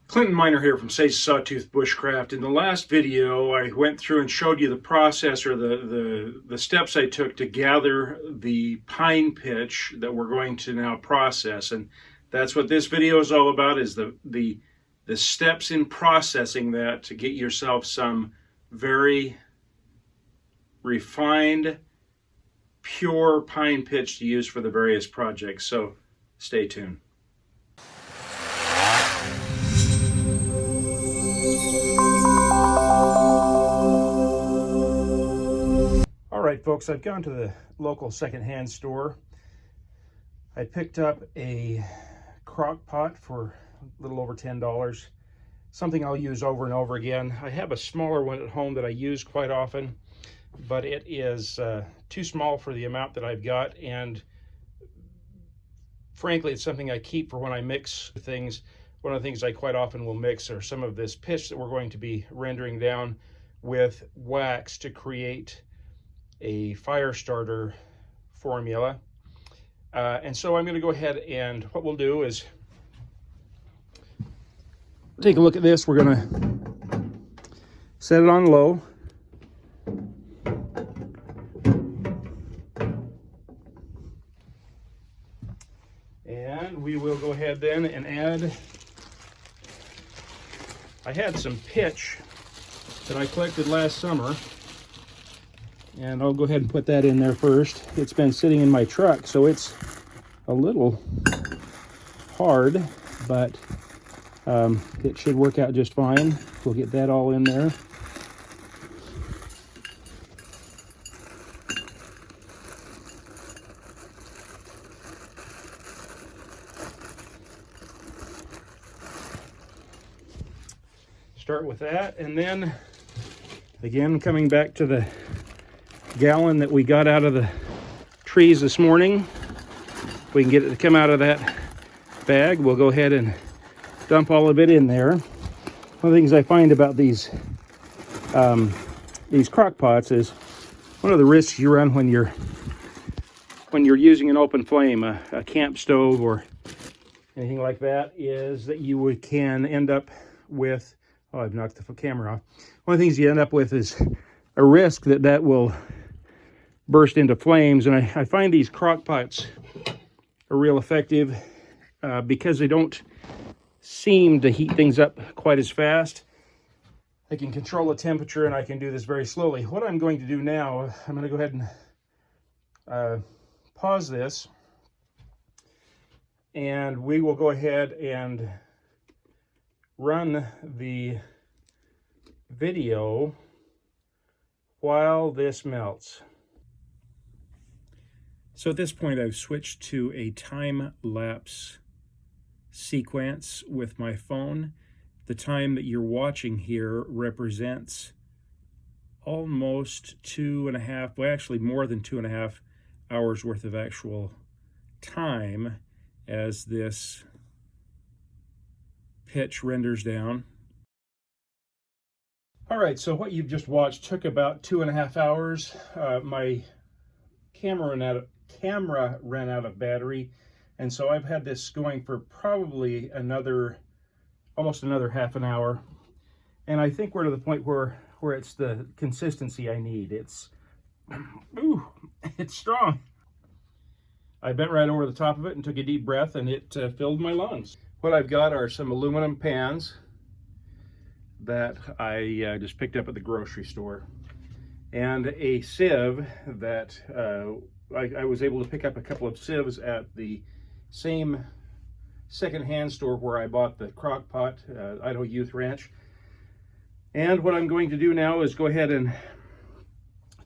Clinton Miner here from Sawtooth Bushcraft. In the last video, I went through and showed you the process, or the steps I took to gather the pine pitch that we're going to now process. And that's what this video is all about, is the steps in processing that to get yourself some very refined, pure pine pitch to use for the various projects. So stay tuned. All right, folks, I've gone to the local secondhand store. I picked up a crock pot for a little over $10, something I'll use over and over again. I have a smaller one at home that I use quite often, but it is too small for the amount that I've got, and frankly, it's something I keep for when I mix things. One of the things I quite often will mix are some of this pitch that we're going to be rendering down with wax to create a fire starter formula. And so I'm going to go ahead, and what we'll do is take a look at this. We're going to set it on low. And we will go ahead then and add, I had some pitch that I collected last summer, and I'll go ahead and put that in there first. It's been sitting in my truck, so it's a little hard, but it should work out just fine. We'll get that all in there. Start with that, and then again, coming back to the gallon that we got out of the trees this morning, if we can get it to come out of that bag, we'll go ahead and dump all of it in there. One of the things I find about these crock pots is one of the risks you run when you're using an open flame, a camp stove or anything like that, is that you can end up with, oh, I've knocked the camera off. One of the things you end up with is a risk that will burst into flames. And I find these crock pots are real effective because they don't seem to heat things up quite as fast. I can control the temperature, and I can do this very slowly. What I'm going to do now, I'm going to go ahead and pause this, and we will go ahead and run the video while this melts. So at this point, I've switched to a time-lapse sequence with my phone. The time that you're watching here represents almost 2.5, well, actually more than 2.5 hours worth of actual time as this pitch renders down. All right, so what you've just watched took about 2.5 hours. My camera ran out of battery, and so I've had this going for probably almost another half an hour. And I think we're to the point where it's the consistency I need. It's strong. I bent right over the top of it and took a deep breath, and it filled my lungs. What I've got are some aluminum pans that I just picked up at the grocery store, and a sieve that I was able to pick up a couple of sieves at the same secondhand store where I bought the crock pot, Idaho Youth Ranch. And what I'm going to do now is go ahead and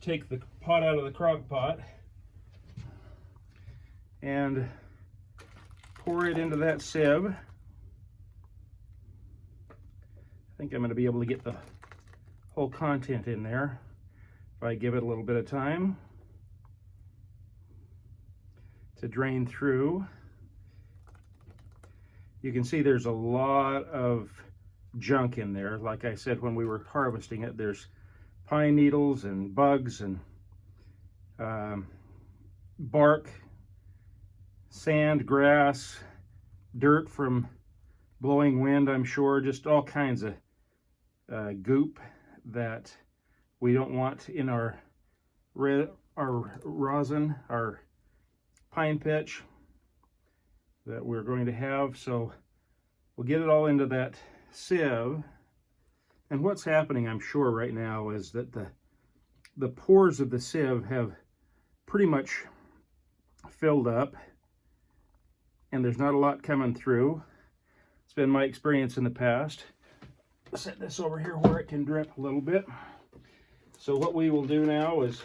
take the pot out of the crock pot and pour it into that sieve. I think I'm going to be able to get the whole content in there if I give it a little bit of time to drain through. You can see there's a lot of junk in there. Like I said, when we were harvesting it, there's pine needles and bugs and bark, sand, grass, dirt from blowing wind, I'm sure, just all kinds of goop that we don't want in our rosin, our pine pitch that we're going to have. So we'll get it all into that sieve. And what's happening, I'm sure, right now is that the pores of the sieve have pretty much filled up, and there's not a lot coming through. It's been my experience in the past. Set this over here where it can drip a little bit. So what we will do now is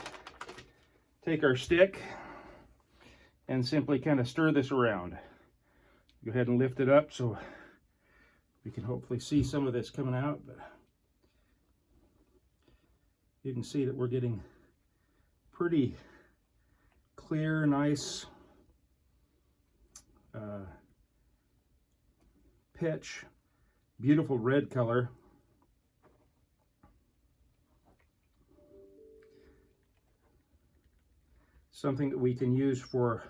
take our stick and simply kind of stir this around. Go ahead and lift it up so we can hopefully see some of this coming out. But you can see that we're getting pretty clear, nice pitch, beautiful red color. Something that we can use for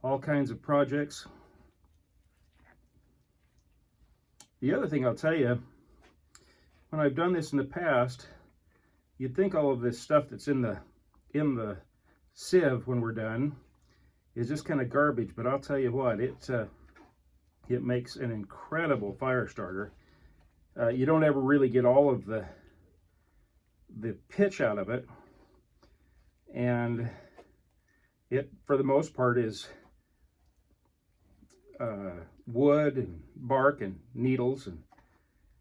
all kinds of projects. The other thing I'll tell you, when I've done this in the past, you'd think all of this stuff that's in the sieve when we're done is just kind of garbage, but I'll tell you what, it makes an incredible fire starter. You don't ever really get all of the pitch out of it, and it, for the most part, is wood and bark and needles. And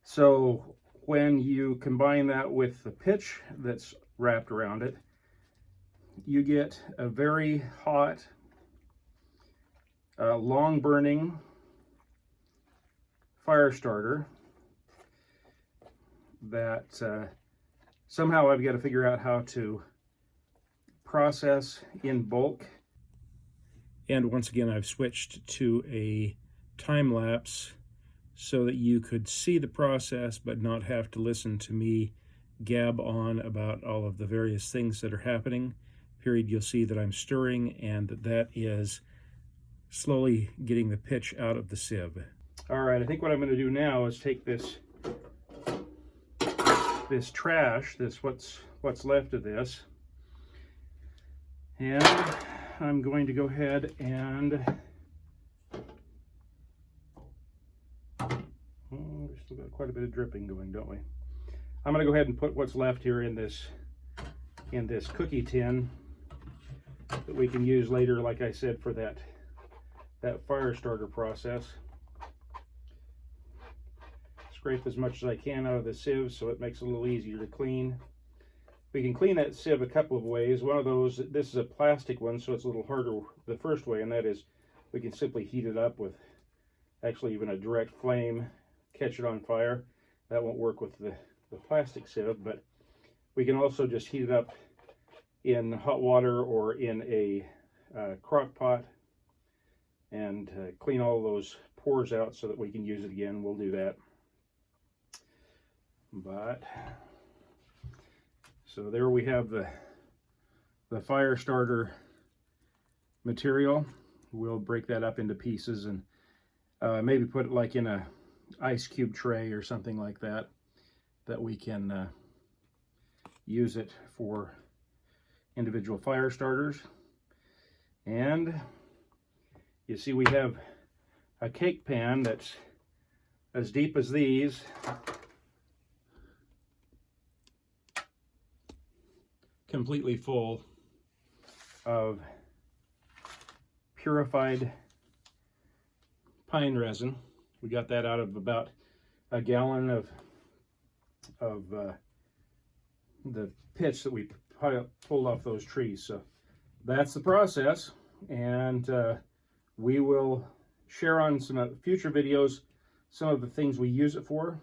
so when you combine that with the pitch that's wrapped around it, you get a very hot, long burning fire starter that somehow I've got to figure out how to process in bulk. And once again, I've switched to a time lapse so that you could see the process but not have to listen to me gab on about all of the various things that are happening. Period. You'll see that I'm stirring, and that is slowly getting the pitch out of the sieve. All right, I think what I'm going to do now is take this trash, what's left of this, and I'm going to go ahead and we've still got quite a bit of dripping going, don't we? I'm going to go ahead and put what's left here in this cookie tin that we can use later, like I said, for that fire starter process. Scrape as much as I can out of the sieve so it makes it a little easier to clean. We can clean that sieve a couple of ways. One of those, this is a plastic one, so it's a little harder the first way, and that is we can simply heat it up with actually even a direct flame, catch it on fire. That won't work with the plastic sieve, but we can also just heat it up in hot water or in a crock pot and clean all those pores out so that we can use it again. We'll do that. But so there we have the fire starter material. We'll break that up into pieces and maybe put it like in a ice cube tray or something like that we can use it for individual fire starters. And you see we have a cake pan that's as deep as these, completely full of purified pine resin. We got that out of about a gallon of the pitch that we pulled off those trees. So that's the process, and we will share on some future videos some of the things we use it for.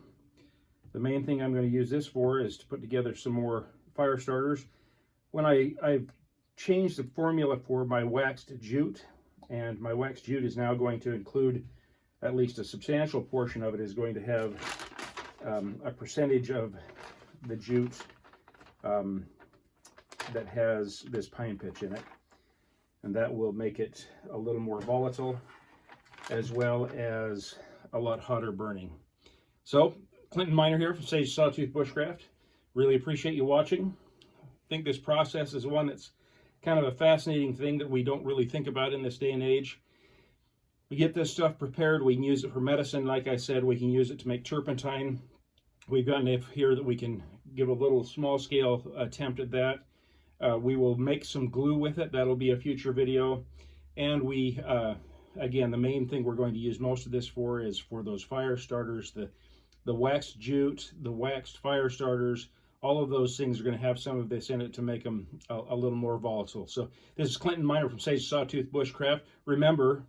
The main thing I'm going to use this for is to put together some more fire starters. When I've changed the formula for my waxed jute, and my waxed jute is now going to include, at least a substantial portion of it is going to have a percentage of the jute that has this pine pitch in it, and that will make it a little more volatile, as well as a lot hotter burning. So, Clinton Miner here from Sawtooth Bushcraft. Really appreciate you watching. I think this process is one that's kind of a fascinating thing that we don't really think about in this day and age. We get this stuff prepared, we can use it for medicine. Like I said, we can use it to make turpentine. We've got enough here that we can give a little small scale attempt at that. We will make some glue with it. That'll be a future video. And we, again, the main thing we're going to use most of this for is for those fire starters, the waxed jute, the waxed fire starters. All of those things are going to have some of this in it to make them a little more volatile. So this is Clinton Miner from Sawtooth Bushcraft. Remember,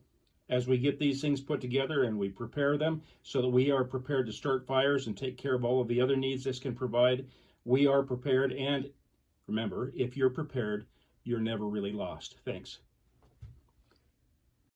as we get these things put together and we prepare them so that we are prepared to start fires and take care of all of the other needs this can provide, we are prepared. And remember, if you're prepared, you're never really lost. Thanks.